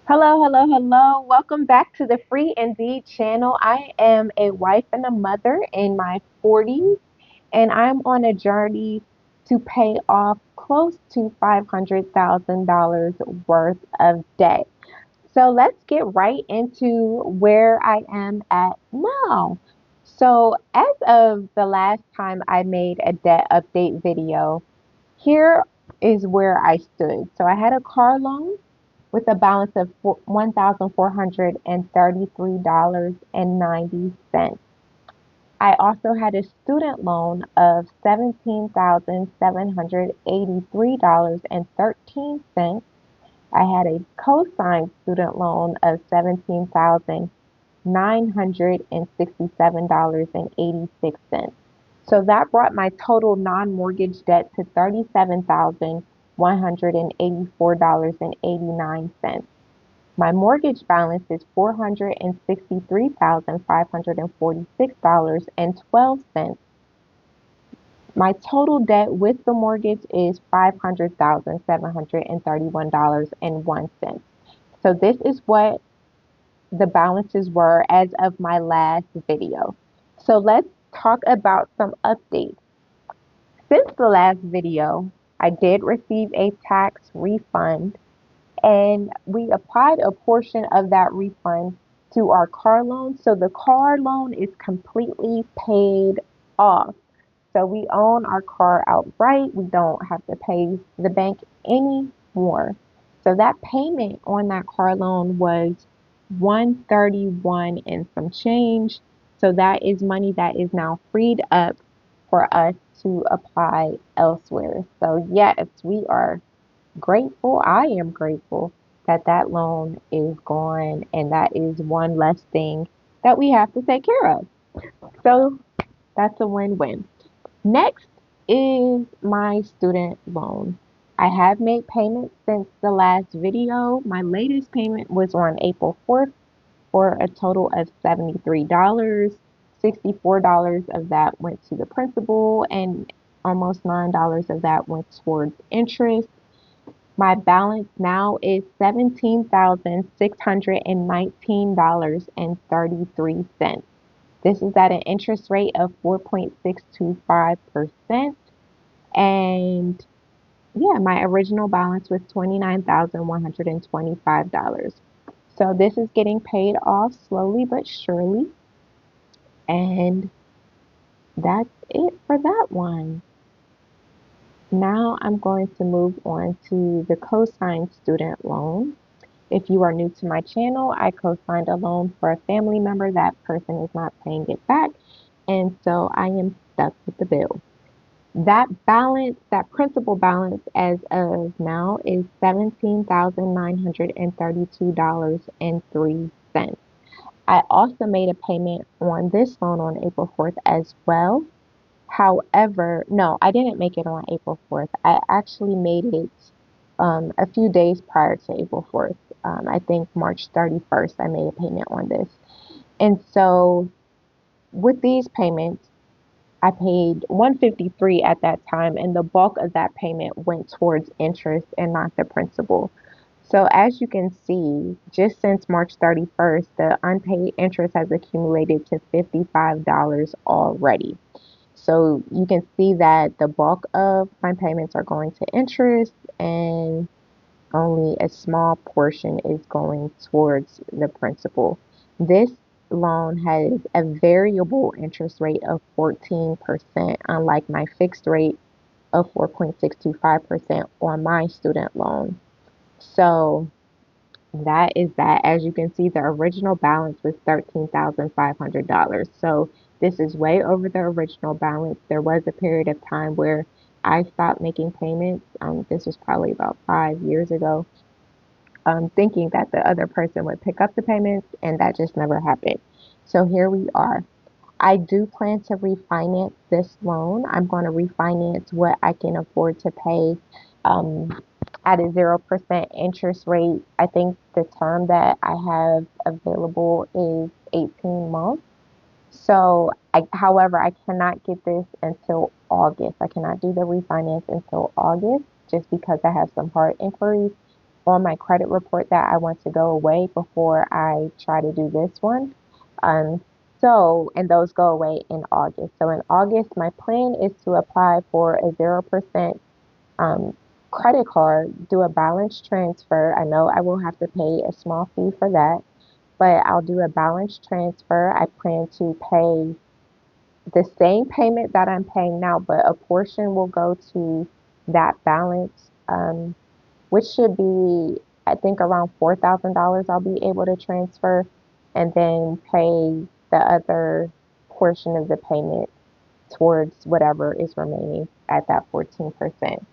Hello, hello, hello. Welcome back to the Free Indeed channel. I am a wife and a mother in my 40s, and I'm on a journey to pay off close to $500,000 worth of debt. So let's get right into where I am at now. So, as of the last time I made a debt update video, here is where I stood. So, I had a car loan with a balance of $1,433.90. I also had a student loan of $17,783.13. I had a co-signed student loan of $17,967.86. So that brought my total non-mortgage debt to $37,184.89. My mortgage balance is $463,546.12. My total debt with the mortgage is $500,731.01. So this is what the balances were as of my last video. So let's talk about some updates. Since the last video, I did receive a tax refund and we applied a portion of that refund to our car loan. So the car loan is completely paid off. So we own our car outright. We don't have to pay the bank anymore. So that payment on that car loan was 131 and some change. So that is money that is now freed up for us to apply elsewhere. So yes, we are grateful. I am grateful that that loan is gone and that is one less thing that we have to take care of. So that's a win-win. Next is my student loan. I have made payments since the last video. My latest payment was on April 4th for a total of $73. $64 of that went to the principal and almost $9 of that went towards interest. My balance now is $17,619.33. This is at an interest rate of 4.625%. And yeah, my original balance was $29,125. So this is getting paid off slowly but surely. And that's it for that one. Now I'm going to move on to the co-signed student loan. If you are new to my channel, I co-signed a loan for a family member. That person is not paying it back, and so I am stuck with the bill. That balance, that principal balance as of now is $17,932.03. I also made a payment on this loan on April 4th as well. However, no, I didn't make it on April 4th. I actually made it a few days prior to April 4th. I think March 31st, I made a payment on this. And so with these payments, I paid 153 at that time, and the bulk of that payment went towards interest and not the principal. So as you can see, just since March 31st, the unpaid interest has accumulated to $55 already. So you can see that the bulk of my payments are going to interest and only a small portion is going towards the principal. This loan has a variable interest rate of 14%, unlike my fixed rate of 4.625% on my student loan. So that is that. As you can see, the original balance was $13,500. So this is way over the original balance. There was a period of time where I stopped making payments. This was probably about 5 years ago, thinking that the other person would pick up the payments, and that just never happened. So here we are. I do plan to refinance this loan. I'm going to refinance what I can afford to pay at a 0% interest rate. I think the term that I have available is 18 months. So, however, I cannot get this until August. I cannot do the refinance until August just because I have some hard inquiries on my credit report that I want to go away before I try to do this one. Um, and those go away in August. So in August, my plan is to apply for a 0% um, credit card, do a balance transfer. I know I will have to pay a small fee for that, but I'll do a balance transfer. I plan to pay the same payment that I'm paying now, but a portion will go to that balance, which should be, I think, around $4,000 I'll be able to transfer, and then pay the other portion of the payment towards whatever is remaining at that 14%.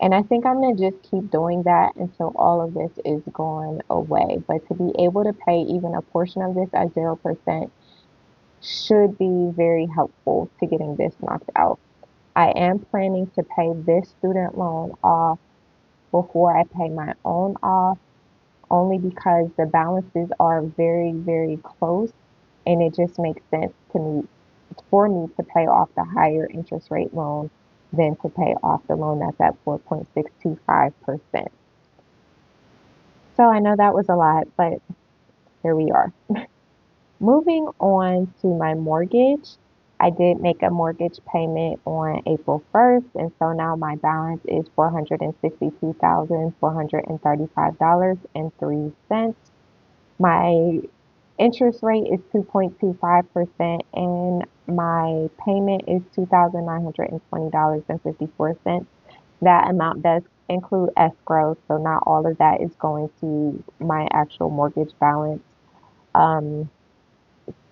And I think I'm going to just keep doing that until all of this is gone away. But to be able to pay even a portion of this at 0% should be very helpful to getting this knocked out. I am planning to pay this student loan off before I pay my own off, only because the balances are very, very close, and it just makes sense to me for me to pay off the higher interest rate loan than to pay off the loan that's at 4.625%. So I know that was a lot, but here we are. Moving on to my mortgage, I did make a mortgage payment on April 1st, and so now my balance is $462,435.03. My interest rate is 2.25%, and my payment is $2,920.54. That amount does include escrow, so not all of that is going to my actual mortgage balance. Um,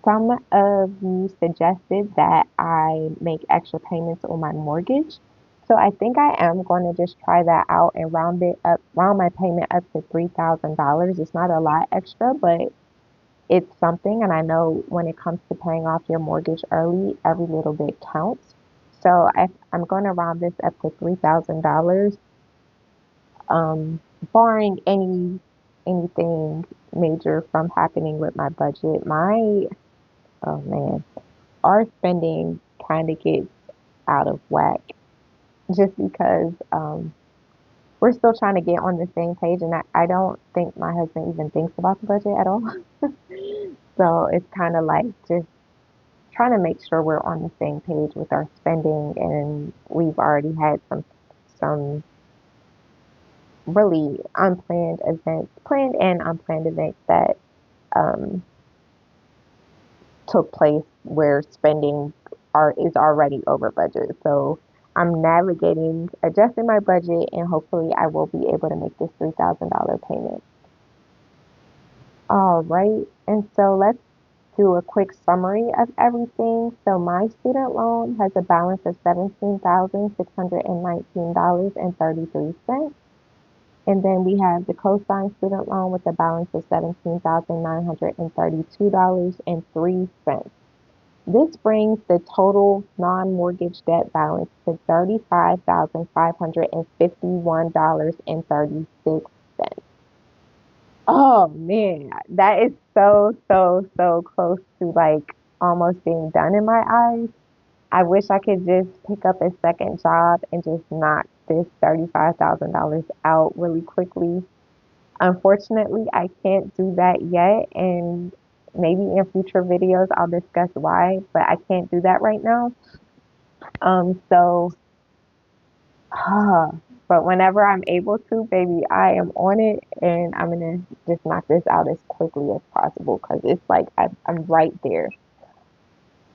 some of you suggested that I make extra payments on my mortgage. So I think I am going to just try that out and round my payment up to $3,000. It's not a lot extra, but it's something. And I know when it comes to paying off your mortgage early, every little bit counts. So I'm going to round this up to $3,000, um, barring anything major from happening with my budget. Oh man, our spending kind of gets out of whack just because we're still trying to get on the same page, and I don't think my husband even thinks about the budget at all. So it's kind of like just trying to make sure we're on the same page with our spending, and we've already had some really unplanned events, planned and unplanned events that um, took place where spending is already over budget. So I'm navigating, adjusting my budget, and hopefully I will be able to make this $3,000 payment. All right, and so let's do a quick summary of everything. So my student loan has a balance of $17,619.33. And then we have the cosigned student loan with a balance of $17,932.03. This brings the total non-mortgage debt balance to $35,551.36. Oh man, that is so, so, so close to like almost being done in my eyes. I wish I could just pick up a second job and just knock this $35,000 out really quickly. Unfortunately, I can't do that yet, and maybe in future videos I'll discuss why, but I can't do that right now. So, but whenever I'm able to, baby, I am on it, and I'm gonna just knock this out as quickly as possible because it's like I'm right there.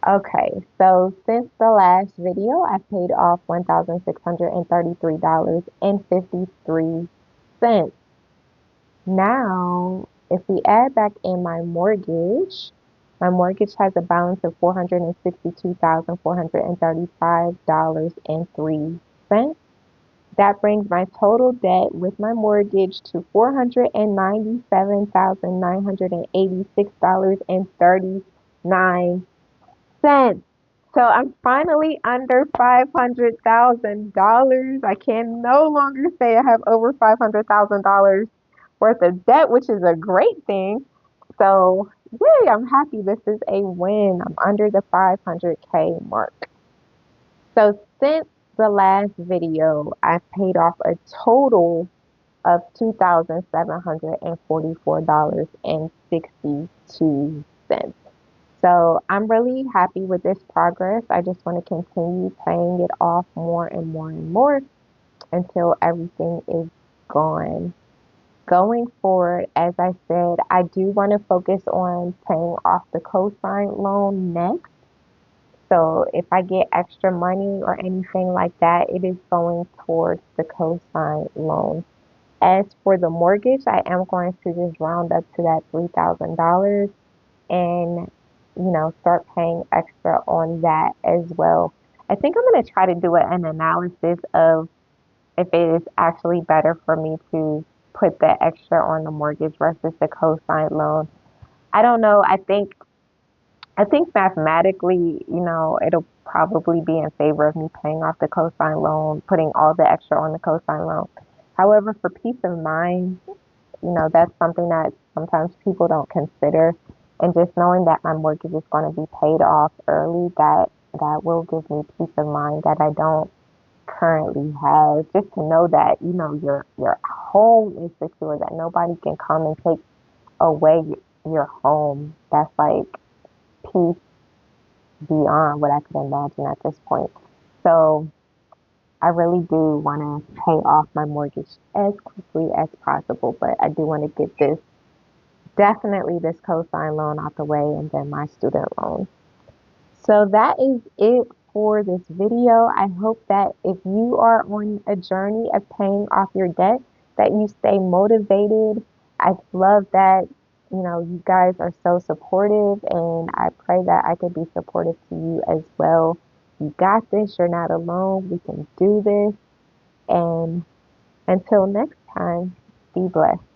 Okay, so since the last video, I've paid off $1,633.53. Now, if we add back in my mortgage has a balance of $462,435.03. That brings my total debt with my mortgage to $497,986.39. So I'm finally under $500,000. I can no longer say I have over $500,000 worth of debt, which is a great thing. So, yay, I'm happy. This is a win. I'm under the 500K mark. So, since the last video, I've paid off a total of $2,744.62. So I'm really happy with this progress. I just want to continue paying it off more and more and more until everything is gone. Going forward, as I said, I do want to focus on paying off the co-signed loan next. So if I get extra money or anything like that, it is going towards the co-signed loan. As for the mortgage, I am going to just round up to that $3,000 and, start paying extra on that as well. I think I'm going to try to do an analysis of if it is actually better for me to put the extra on the mortgage versus the co-signed loan. I don't know. I think mathematically, it'll probably be in favor of me paying off the co-sign loan, putting all the extra on the co-sign loan. However, for peace of mind, that's something that sometimes people don't consider. And just knowing that my mortgage is going to be paid off early, that will give me peace of mind that I don't currently have. Just to know that, your home is secure, that nobody can come and take away your home. That's like peace beyond what I could imagine at this point. So I really do want to pay off my mortgage as quickly as possible, but I do want to get definitely this co-sign loan out the way and then my student loan. So that is it for this video. I hope that if you are on a journey of paying off your debt, that you stay motivated. I love that, you guys are so supportive, and I pray that I could be supportive to you as well. You got this. You're not alone. We can do this. And until next time, be blessed.